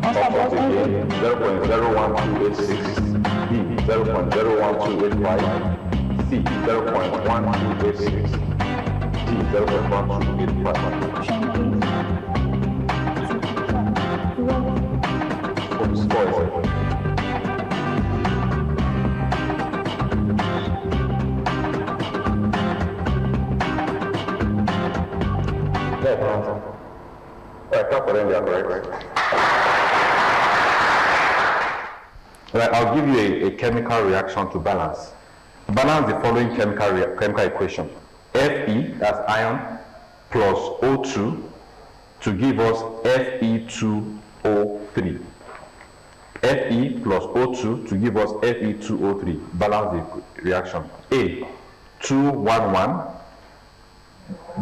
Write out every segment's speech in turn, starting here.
Options again, 0.01286, B, 0.01285, C, 0.1286, D, 0.1285. Right, I'll give you a chemical reaction to balance. Balance the following chemical equation. Fe, that's iron, plus O2 to give us Fe2O3. Fe plus O2 to give us Fe2O3. Balance the reaction. A, 211.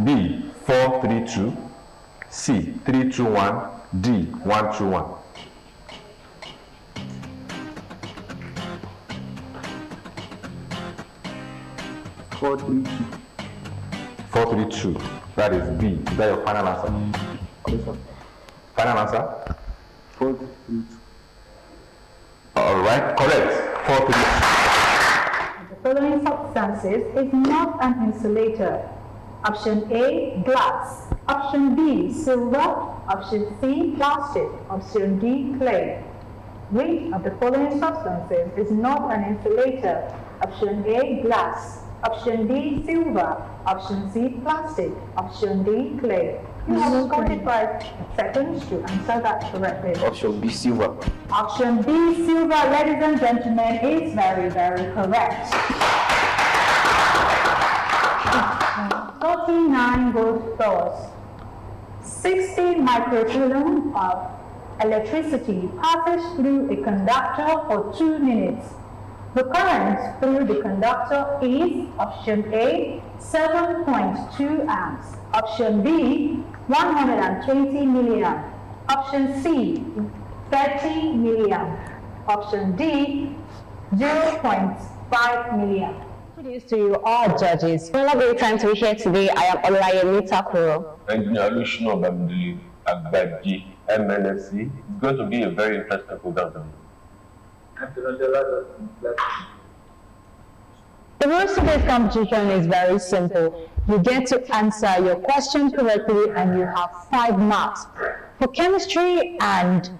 B, 432. C, 321. D, 121. 432. That is B. Is that your final answer? Final answer? 432. All right, correct. 432. The following substances is not an insulator. Option A, glass. Option B, silver. Option C, plastic. Option D, clay. Which of the following substances is not an insulator? Option A, glass. Option D, silver. Option C, plastic. Option D, clay. You have 45 seconds to answer that correctly. Option B, silver. Option B, silver, ladies and gentlemen, is very, very correct. 39 volt source. 60 microcoulomb of electricity passes through a conductor for 2 minutes. The current through the conductor is option A, 7.2 amps. Option B, 120 milliamp. Option C, 30 milliamp. Option D, 0.5 milliamp. Introduce to you all judges. We're not very trying to be here today. I am Olayemi Takuro. Engineer Lushno Bamdili Agbaji, MNSC. It's going to be a very interesting program. The rules of today's competition is very simple. You get to answer your question correctly and you have 5 marks. For chemistry you have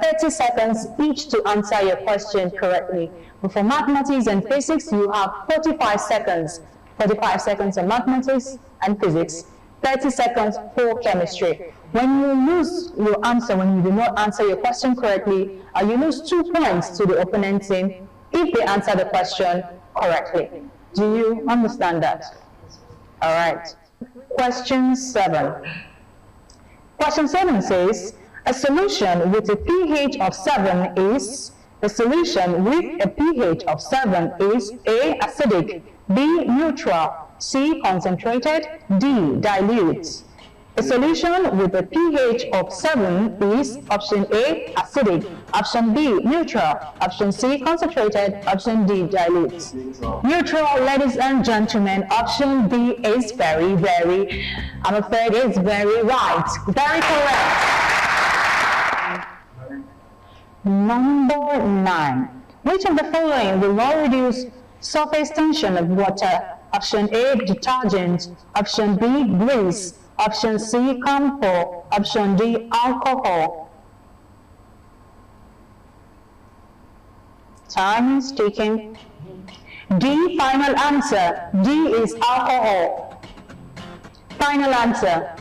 30 seconds each to answer your question correctly. But for mathematics and physics, you have 45 seconds. 45 seconds on mathematics and physics, 30 seconds for chemistry. When you lose your answer, when you do not answer your question correctly, you lose 2 points to the opponent team if they answer the question correctly. Do you understand that? All right. Question 7. Question 7 says, a solution with a pH of 7 is, a solution with a pH of 7 is A, acidic, B, neutral, C, concentrated, D, dilute. A solution with a pH of 7 is option A, acidic, option B, neutral, option C, concentrated, option D, dilute. Neutral, ladies and gentlemen, option B is very, I'm afraid it's very right. Very correct. Number 9. Which of the following will not reduce surface tension of water? Option A, detergent, option B, grease, option C, camphor, option D, alcohol. Time is ticking. D, final answer. D is alcohol. Final answer.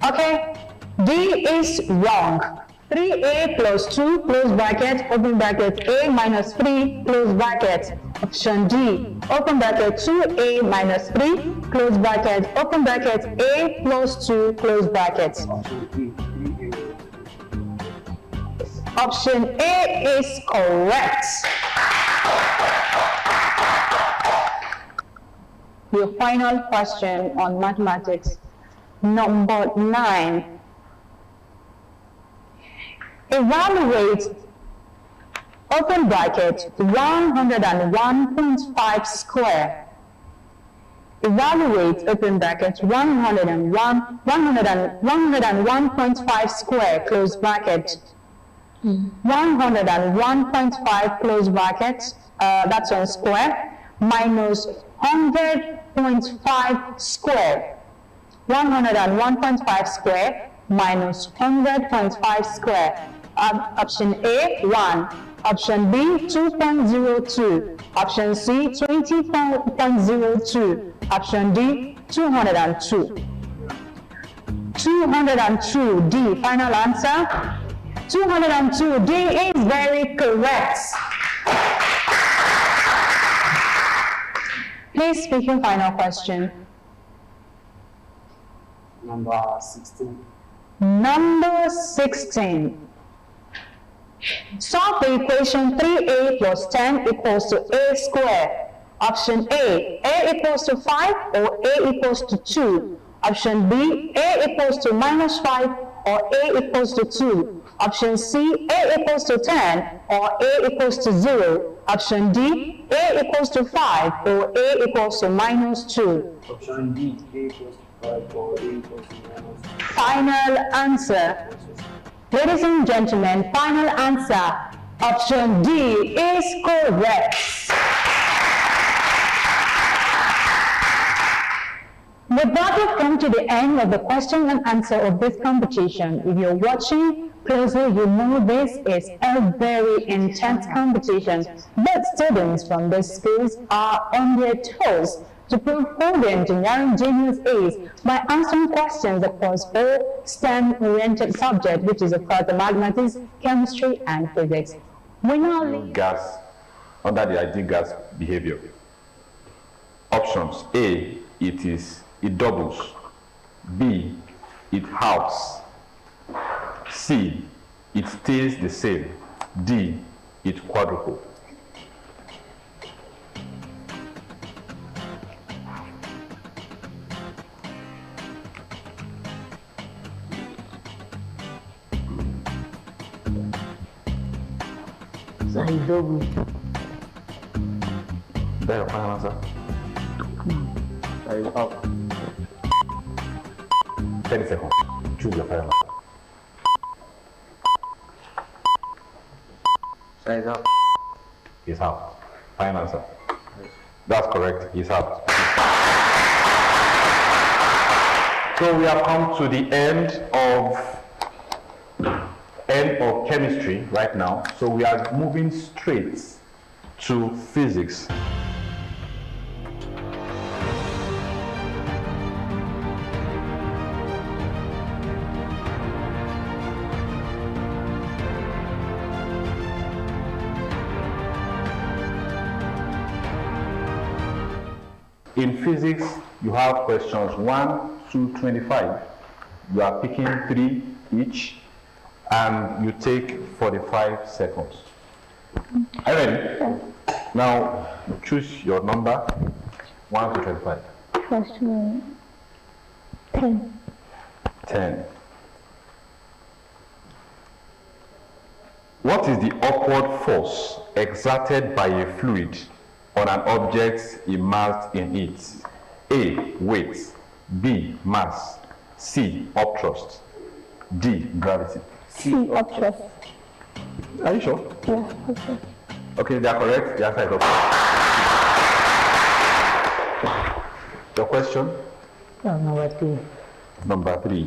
Okay, D is wrong. 3A plus 2 close bracket, open bracket, A minus 3 close bracket. Option D, open bracket, 2A minus 3 close bracket, open bracket, A plus 2 close bracket. Option A is correct. Your final question on mathematics. Number 9. Evaluate, open bracket, 101.5 square Evaluate, open bracket, 101.5 square, close bracket. 101.5 close bracket, that's on square, minus 100.5 square. 101.5 square minus 100.5 square. Option A, 1. Option B, 2.02. Option C, 20.02. Option D, 202. 202, D, final answer. 202, D is very correct. Please speak your final question. Number 16. Number 16. Solve the equation 3a plus 10 equals to a squared. Option A equals to 5 or a equals to 2. Option B, a equals to minus 5 or a equals to 2. Option C, a equals to 10 or a equals to 0. Option D, a equals to 5 or a equals to minus 2. Option D, a equals to 5 or a equals to minus 2. Final answer. Ladies and gentlemen, final answer. Option D is correct. With that, we've come to the end of the question and answer of this competition. If you're watching closely, you know this is a very intense competition. But students from these schools are on their toes to prove who the engineering genius is by answering questions across all STEM-oriented subjects, which is of course the mathematics, chemistry, and physics. We now leave gas under the ideal gas behavior. Options: A, it doubles. B, it halves. C, it stays the same. D, it quadruples. Double. That's your final answer? That is up. 10 seconds. Choose your final answer. That is up. He's out. Final answer. That's correct. He's out. So we have come to the end of chemistry right now. So we are moving straight to physics. In physics, you have questions 1 to 25. You are picking 3 each, and you take 45 seconds. Are you ready? Now, choose your number, 1 to 25. Question 10. 10. What is the upward force exerted by a fluid on an object immersed in it? A, weight. B, mass. C, upthrust. D, gravity. C, upthrust. Are you sure? Yeah, okay. Okay, they are correct. The answer is upthrust. Your question? Number 3. Number 3.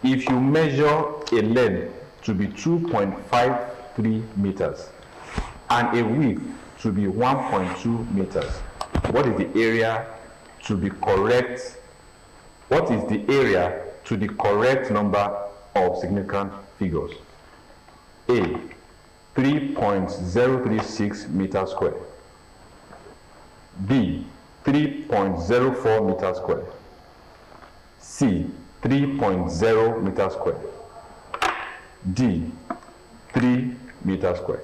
If you measure a length to be 2.53 meters and a width to be 1.2 meters, what is the area to be correct? What is the area to the correct number of significant figures? A, 3.036 meters square. B, 3.04 meters square. C, 3.0 meters square. D, 3 meters square.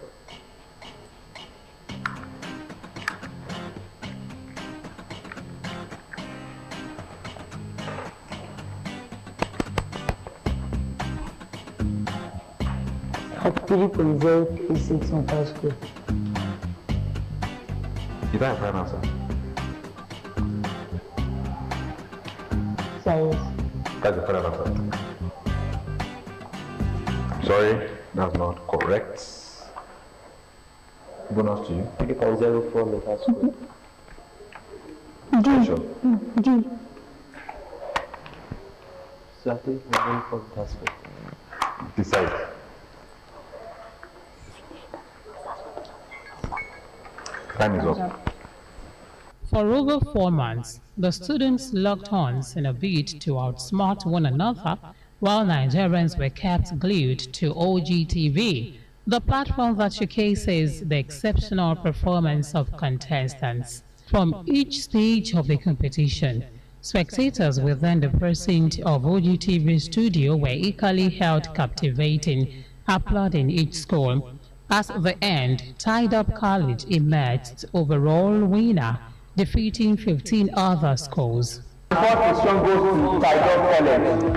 At 3.036 meters square. Is that your final answer? cells. That's the correct answer. Sorry, that's not correct. Bonus to you. 3.04 meters squared. Sure. D. Exactly 1.4 meters squared. Decide. Time is up. For over 4 months, the students locked horns in a bid to outsmart one another while Nigerians were kept glued to Ogtv, the platform that showcases the exceptional performance of contestants. From each stage of the competition, spectators within the precinct of Ogtv studio were equally held captivating, applauding each score. At the end, Tied Up College emerged overall winner, defeating 15 other schools. Fourth position goes to Tiger College.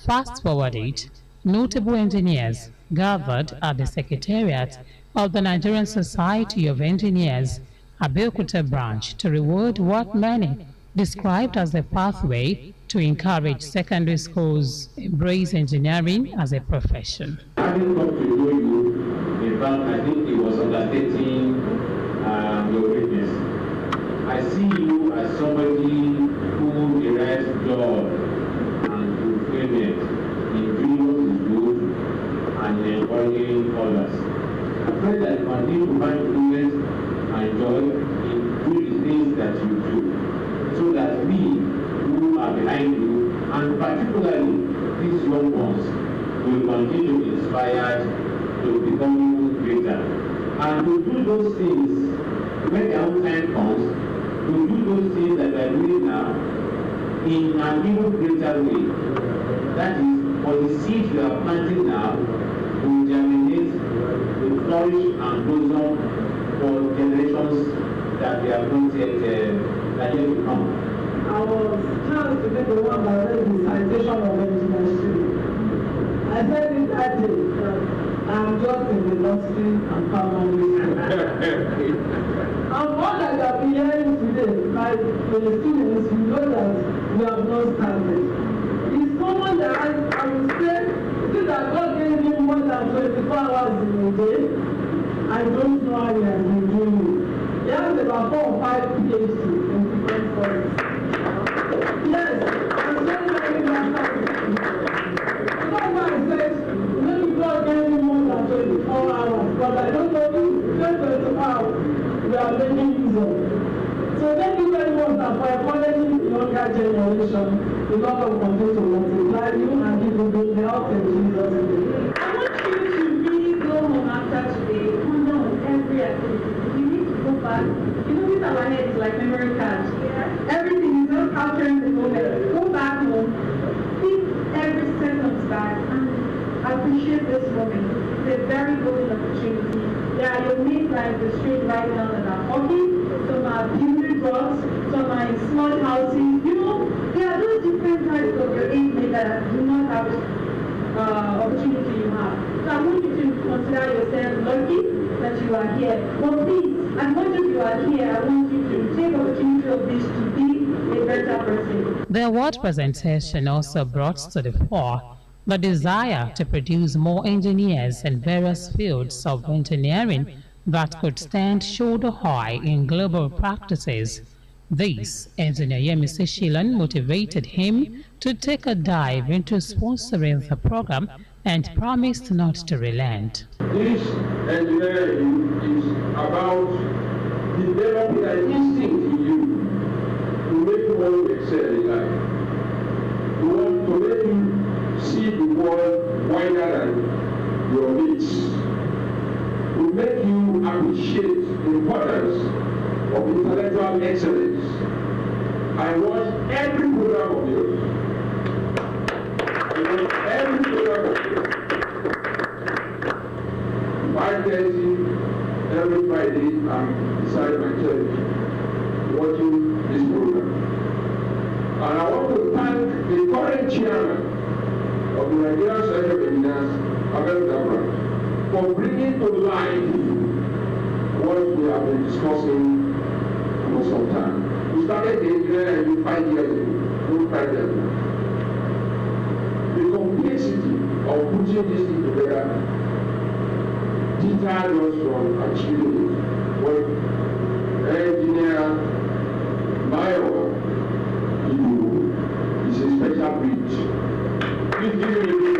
Fast forwarded, notable engineers gathered at the Secretariat of the Nigerian Society of Engineers, Abeokuta branch, to reward what many described as a pathway to encourage secondary schools embrace engineering as a profession. Having come to know you, in fact, I think it was understating your greatness. I see you as somebody who derives joy and fulfillment in doing what is good and encouraging others. I pray that you continue to find fulfillment and joy in doing the things that you do, so that we who are behind you, and particularly these young ones, will continue to be inspired to become even greater. And to do those things when their own time comes, to do those things that we are doing now in an even greater way. That is, for the seeds you are planting now will germinate, will flourish and blossom for generations that we have not yet that yet to come. I was chance to make the one that read the citation of engineering. I said it that day that I'm just in the industry and permanently. And what I have been hearing today by the students, you know that we have not started. It's someone that I would say, this that God gave me more than 24 hours in a day. I don't know how he has been doing it. He has about 4 or 5 PhDs in different forms. Yes, I'm very, very master. That's why I said, maybe God gave me more than 24 hours, but I don't know if 24 hours we are making use of. So thank you very much for encouraging the younger generation. The Lord will continue to multiply you and give you good health in Jesus' name. I want you to really go home after today, ponder on every activity. You need to go back. You know, this our head is like memory cards. Everything is not capturing the moment. Go back home, think every second back, and appreciate this moment. It's a very golden opportunity. There are your mates like the street right now that are talking. Some are building drugs, some are in small houses. You know, there are those different types of your age mates that do not have opportunity you have. So I want you to consider yourself lucky that you are here. But please, as much as you are here, I want you to take opportunity of this to be a better person. The award presentation also brought to the fore the desire to produce more engineers in various fields of engineering that could stand shoulder high in global practices. This, Engineer Yemisi Shilan motivated him to take a dive into sponsoring the program and promised not to relent. This engineering is about developing an instinct in you to make you want to excel in life. To want to make you see the world wider than your needs. To make you appreciate the importance of intellectual excellence. I watch every program of yours. Every program of yours. 5:30 every Friday, I'm beside my church watching this program. And I want to thank the current chairman of the Nigerian Society of Engineers, Abeokuta, for bringing to life what we have been discussing for some time. We started the engineering 5 years ago, no problem. The complexity of putting this thing together deterred us from achieving it. But engineer Mayo is a special breed. Please give me a big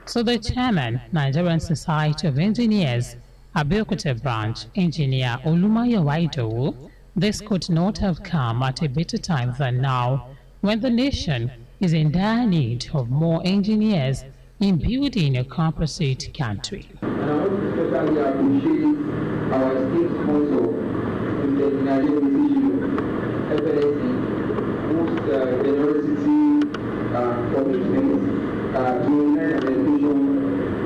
So the chairman, Nigerian Society of Engineers, Abeokuta branch, Engineer Olumayowa Idowu, this could not have come at a better time than now, when the nation is in dire need of more engineers in building a composite country. And I want to especially appreciate our state sponsor, Mr. Nigerian Musician, FLSC, whose generosity commitment to learn and education.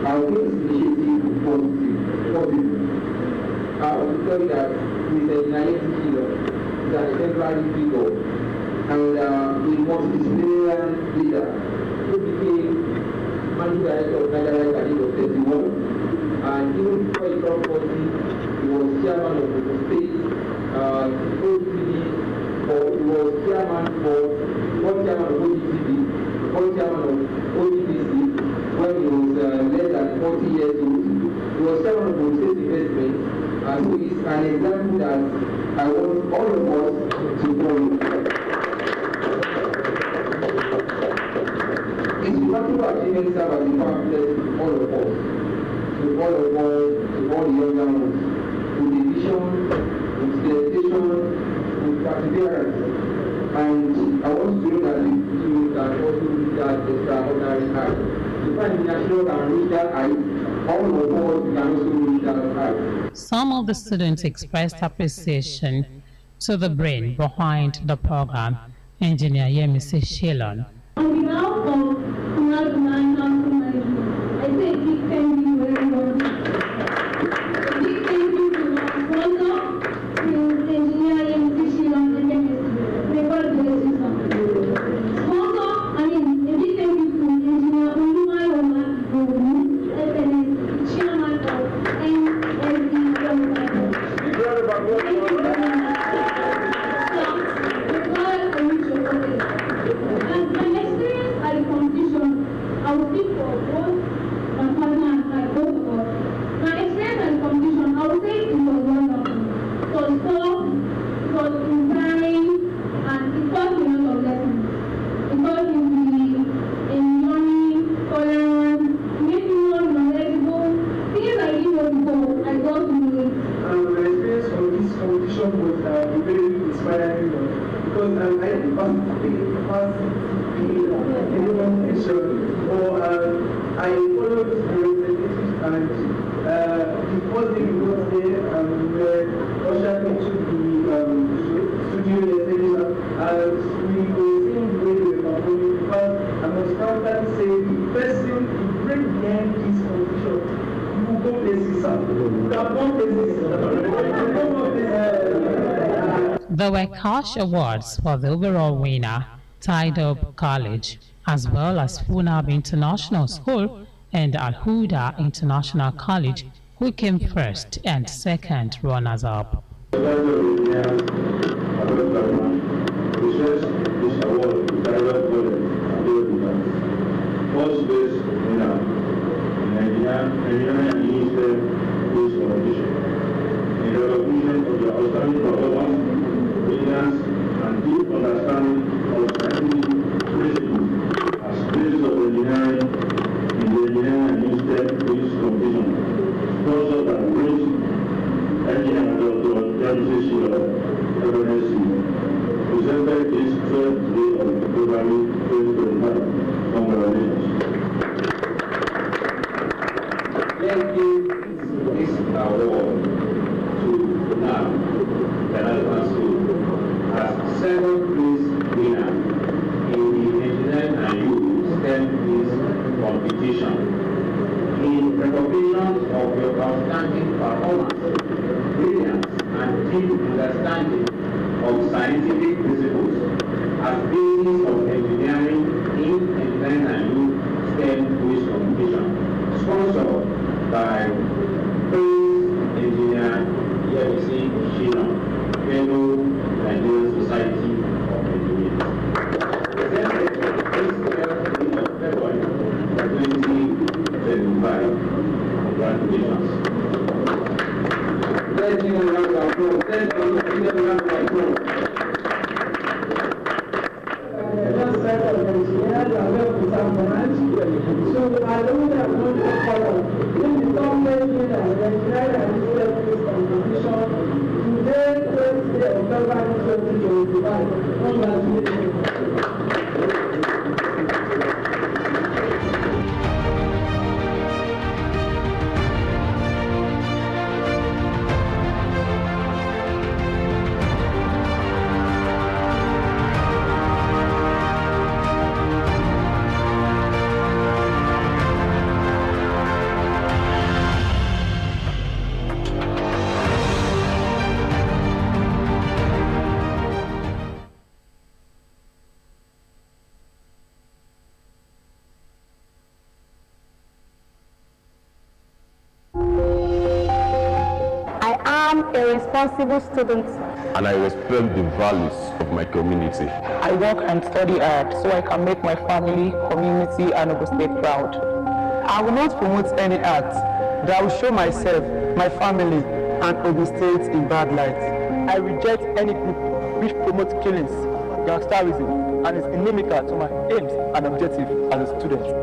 Our this initiative is positive. I want to tell you that Mr. Nigerian Musician is an exemplary figure and a multidisciplinary leader who became managing director of Nigeria at the age of 31, and even before he got 40, he was chairman of the state Ogtv, he was chairman of Ogtv, chairman of OGTC when he was less than 40 years old. He was chairman of the state investment, and so he's an example that I want all of us to follow. It's remarkable achievement serve as a pamphlet to all of us, to all the younger ones, with the vision, with dedication, with perseverance. And I want to know that you can also reach that extraordinary height. If an national can reach that height, all of us can also reach that height. Some of the students expressed appreciation to the brain behind the program, Engineer Yemisi Shilon. On behalf of National Management, I say a big thank you very much. A big thank you to my sponsor, to Engineer Yemisi Shilon, and MSc. May God bless you, sir. Sponsor, a big thank you to Engineer Olumayowa Idowu, FNS, Chairman of NSD. Thank you very much. I will speak for both my partner and my both of us. My experience and competition, I would say it was wonderful. It was tough, it was inspiring, and it taught me a lot of lessons. It taught me in learning, tolerance, making more knowledgeable. Things I didn't know before, I got to know it. My experience from this competition was very inspiring because I didn't participate in I followed the representatives and the first day we got there we were ushered into the studio and we were seeing the way they were performing because I must constantly say the person who break behind this competition, you will go places, sir. You have gone places. There were cash awards for the overall winner, Tied Up College, as well as Funab International School and Al Huda International College, who came first and second runners-up. First base winner in Nigerian Minister Base Competition. In recognition of their outstanding performance, brilliance, and deep understanding of scientific principles as basis of engineering in the Engineering and Minister Base Competition, sponsored by Prince Engineer Dr. Yemisi Shilon, FNSC, presented this 12th day of programming 2025. Congratulations. Let's give this award to now International School as second place winner in the Engineering and Youth STEM quiz competition. In recognition of your outstanding performance, brilliance, and deep understanding of scientific principles as basis of engineering in Engineering and Youth STEM quiz competition, sponsored by Prince society of engineers. February 2025. Congratulations. Let's give a round of applause. Let's give a round of applause. Just set up the engineers and Abeokuta branch. So I don't have much to follow. This is something that the engineering and research competition today, Thursday, October 2025. Congratulations. I am a responsible student. And I respect the values of my community. I work and study hard so I can make my family, community, and Ogun State proud. I will not promote any act that will show myself, my family, and Ogun State in bad light. I reject any group which promotes killings, gangsterism, and is inimical to my aims and objectives as a student.